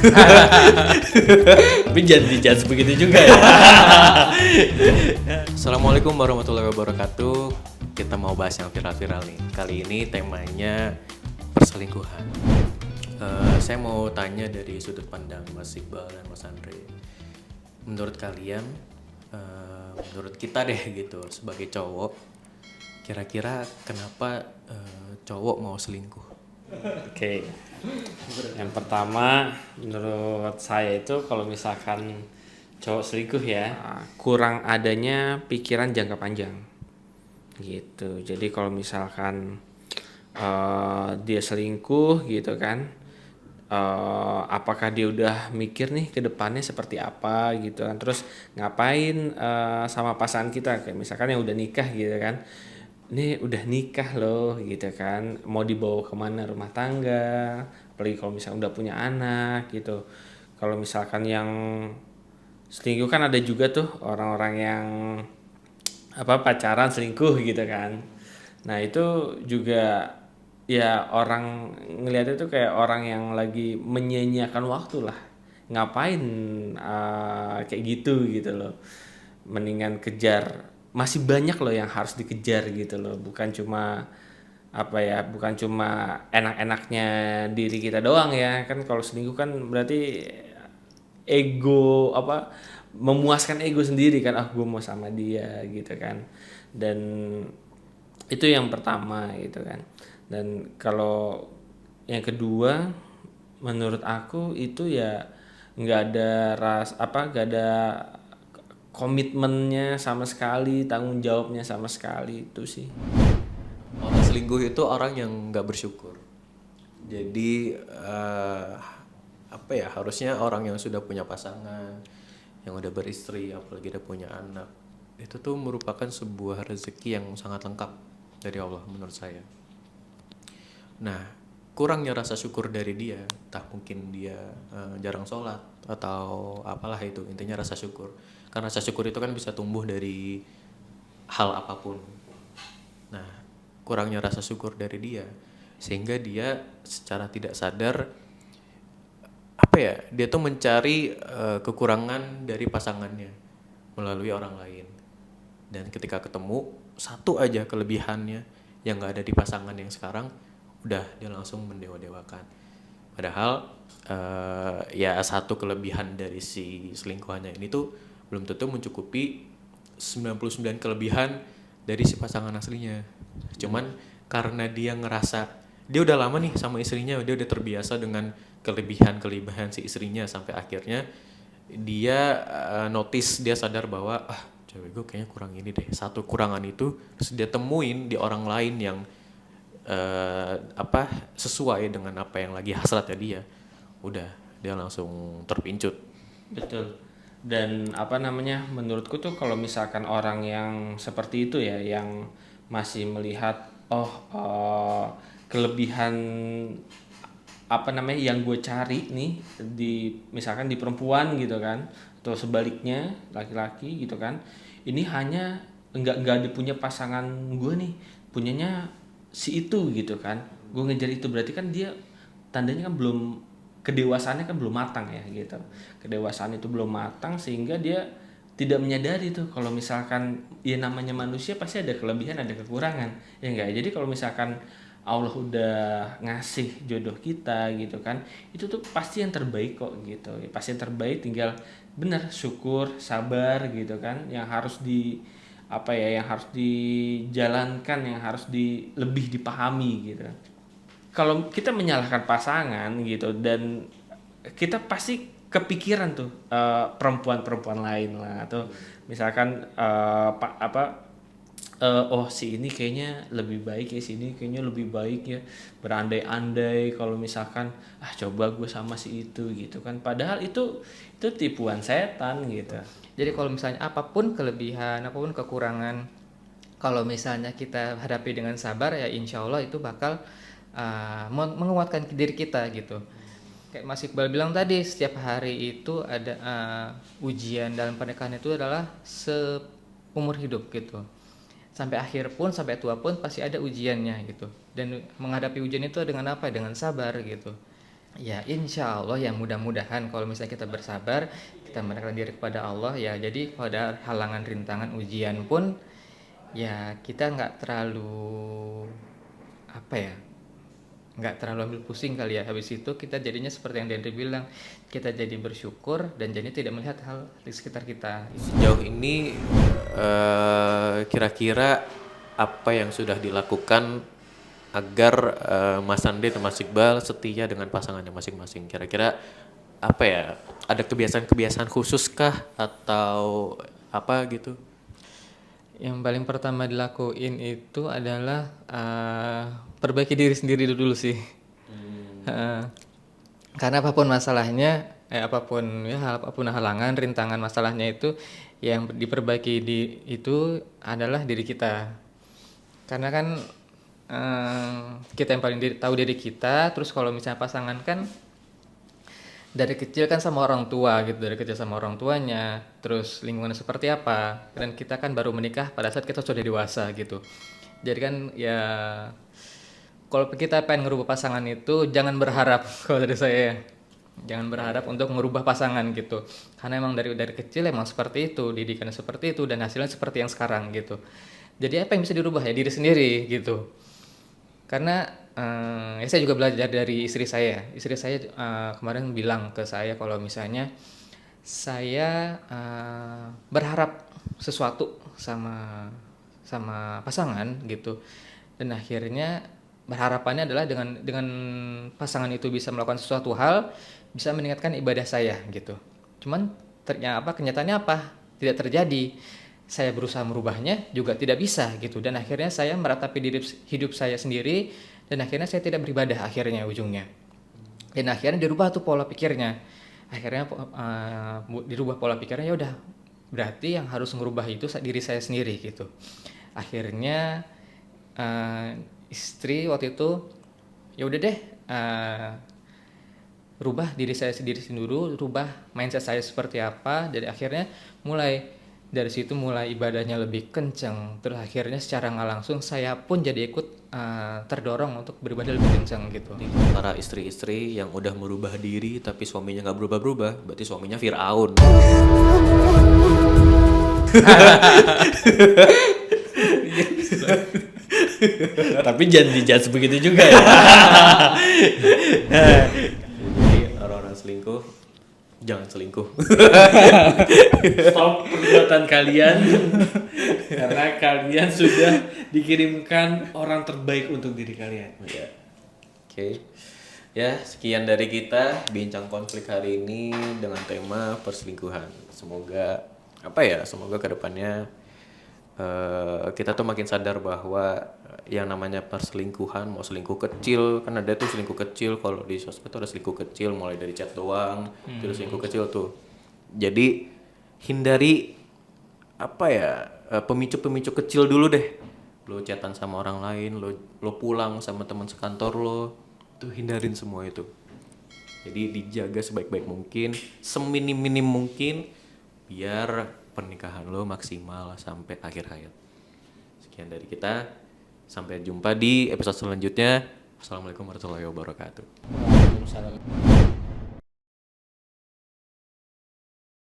Tapi jangan dijudge begitu juga ya. Assalamualaikum warahmatullahi wabarakatuh. Kita mau bahas yang viral-viral nih. Kali ini temanya perselingkuhan. Saya mau tanya dari sudut pandang Mas Iqbal dan Mas Andre. Menurut kalian, menurut kita deh gitu, sebagai cowok, kira-kira kenapa cowok mau selingkuh? Oke. Yang pertama, menurut saya itu kalau misalkan cowok selingkuh ya, kurang adanya pikiran jangka panjang. Gitu. Jadi kalau misalkan dia selingkuh gitu kan, apakah dia udah mikir nih ke depannya seperti apa gitu kan, terus ngapain sama pasangan kita, kayak misalkan yang udah nikah gitu kan, ini udah nikah loh gitu kan, mau dibawa kemana rumah tangga, apalagi kalau misalnya udah punya anak gitu. Kalau misalkan yang selingkuh kan ada juga tuh orang-orang yang pacaran selingkuh gitu kan. Nah itu juga ya orang ngelihatnya tuh kayak orang yang lagi menyia-nyiakan waktu lah. Ngapain kayak gitu loh. Mendingan kejar, masih banyak loh yang harus dikejar gitu loh. Bukan cuma enak-enaknya diri kita doang ya. Kan kalau selingkuh kan berarti ego, memuaskan ego sendiri kan, gue mau sama dia gitu kan. Dan itu yang pertama gitu kan. Dan kalau yang kedua, menurut aku itu ya nggak ada nggak ada komitmennya sama sekali, tanggung jawabnya sama sekali, itu sih. Orang selingkuh itu orang yang nggak bersyukur. Jadi harusnya orang yang sudah punya pasangan, yang udah beristri, apalagi udah punya anak, itu tuh merupakan sebuah rezeki yang sangat lengkap dari Allah menurut saya. Nah, kurangnya rasa syukur dari dia, entah mungkin dia jarang sholat atau apalah itu, intinya rasa syukur. Karena rasa syukur itu kan bisa tumbuh dari hal apapun. Nah, kurangnya rasa syukur dari dia, sehingga dia secara tidak sadar dia tuh mencari kekurangan dari pasangannya melalui orang lain. Dan ketika ketemu satu aja kelebihannya yang nggak ada di pasangan yang sekarang, udah dia langsung mendewa-dewakan. Padahal ya satu kelebihan dari si selingkuhannya ini tuh belum tentu mencukupi 99 kelebihan dari si pasangan aslinya. Cuman karena dia ngerasa dia udah lama nih sama istrinya, dia udah terbiasa dengan kelebihan si istrinya, sampai akhirnya dia notice, dia sadar bahwa cewek gue kayaknya kurang ini deh. Satu kurangan itu terus dia temuin di orang lain yang sesuai dengan apa yang lagi hasratnya dia. Udah dia langsung terpincut. Betul. Dan menurutku tuh kalau misalkan orang yang seperti itu ya, yang masih melihat kelebihan yang gue cari nih misalkan di perempuan gitu kan, atau sebaliknya laki-laki gitu kan, ini hanya nggak ada punya pasangan gue nih, punyanya si itu gitu kan, gue ngejar itu, berarti kan dia tandanya kan belum, kedewasaannya kan belum matang ya gitu. Kedewasaan itu belum matang sehingga dia tidak menyadari tuh kalau misalkan ya namanya manusia pasti ada kelebihan ada kekurangan ya enggak. Jadi kalau misalkan Allah udah ngasih jodoh kita gitu kan, itu tuh pasti yang terbaik kok gitu ya, pasti yang terbaik, tinggal bener syukur, sabar gitu kan, yang harus yang harus dijalankan, yang harus lebih dipahami gitu. Kalau kita menyalahkan pasangan gitu, dan kita pasti kepikiran tuh perempuan-perempuan lain lah, atau misalkan si ini kayaknya lebih baik ya, si ini kayaknya lebih baik ya, berandai-andai kalau misalkan coba gue sama si itu gitu kan, padahal itu tipuan setan gitu. Jadi kalau misalnya apapun kelebihan, apapun kekurangan, kalau misalnya kita hadapi dengan sabar ya insya Allah itu bakal menguatkan diri kita gitu. Kayak Mas Iqbal bilang tadi, setiap hari itu ada ujian dalam pernikahan, itu adalah seumur hidup gitu. Sampai akhir pun, sampai tua pun pasti ada ujiannya gitu. Dan menghadapi ujian itu dengan apa? Dengan sabar gitu. Ya insya Allah ya mudah-mudahan kalau misalnya kita bersabar, kita mendekatkan diri kepada Allah ya, jadi pada halangan rintangan ujian pun ya kita nggak terlalu apa ya, nggak terlalu ambil pusing kali ya. Habis itu kita jadinya seperti yang Dendri bilang, kita jadi bersyukur dan jadi tidak melihat hal di sekitar kita. Sejauh ini kira-kira apa yang sudah dilakukan agar Mas Andi dan Mas Iqbal setia dengan pasangannya masing-masing? Kira-kira apa ya? Ada kebiasaan-kebiasaan khusus kah atau apa gitu? Yang paling pertama dilakuin itu adalah perbaiki diri sendiri dulu sih. Heeh. Karena apapun masalahnya, apapun halangan, rintangan masalahnya itu yang diperbaiki itu adalah diri kita. Karena kan kita yang paling tahu diri kita. Terus kalau misalnya pasangan kan dari kecil kan sama orang tua gitu, dari kecil sama orang tuanya, terus lingkungannya seperti apa, dan kita kan baru menikah pada saat kita sudah dewasa gitu. Jadi kan ya kalau kita pengen ngerubah pasangan itu jangan berharap kalau dari saya, jangan berharap untuk merubah pasangan gitu, karena emang dari kecil emang seperti itu, didikannya seperti itu dan hasilnya seperti yang sekarang gitu. Jadi apa yang bisa dirubah ya diri sendiri gitu. Karena ya saya juga belajar dari istri saya. Istri saya kemarin bilang ke saya kalau misalnya saya berharap sesuatu sama pasangan gitu, dan akhirnya berharapannya adalah dengan pasangan itu bisa melakukan sesuatu hal, bisa meningkatkan ibadah saya gitu. Cuman kenyataannya apa? Tidak terjadi. Saya berusaha merubahnya juga tidak bisa gitu, dan akhirnya saya meratapi hidup saya sendiri, dan akhirnya saya tidak beribadah akhirnya ujungnya. Dan akhirnya dirubah tuh pola pikirnya. Akhirnya dirubah pola pikirnya, ya udah berarti yang harus ngerubah itu diri saya sendiri gitu. Akhirnya istri waktu itu ya udah deh, rubah diri saya sendiri dulu, rubah mindset saya seperti apa. Jadi akhirnya dari situ mulai ibadahnya lebih kencang. Terus akhirnya secara nggak langsung saya pun jadi ikut terdorong untuk beribadah lebih kencang gitu. Para istri-istri yang udah merubah diri tapi suaminya nggak berubah-berubah, berarti suaminya Firaun. Tapi jangan dijudge begitu juga ya. Jadi orang-orang selingkuh jangan selingkuh. Stop perbuatan kalian karena kalian sudah dikirimkan orang terbaik untuk diri kalian. Ya. Oke. Ya, sekian dari kita bincang konflik hari ini dengan tema perselingkuhan. Semoga semoga kedepannya kita tuh makin sadar bahwa yang namanya perselingkuhan, mau selingkuh kecil, kan ada tuh selingkuh kecil, kalau di sosmed tuh ada selingkuh kecil mulai dari chat doang, itu selingkuh kecil tuh. Jadi hindari pemicu-pemicu kecil dulu deh. Lo chatan sama orang lain, lo pulang sama teman sekantor lo, tuh hindarin semua itu. Jadi dijaga sebaik-baik mungkin, seminim-minim mungkin, biar pernikahan lo maksimal sampai akhir hayat. Sekian dari kita, sampai jumpa di episode selanjutnya. Assalamualaikum warahmatullahi wabarakatuh. Waalaikumsalam.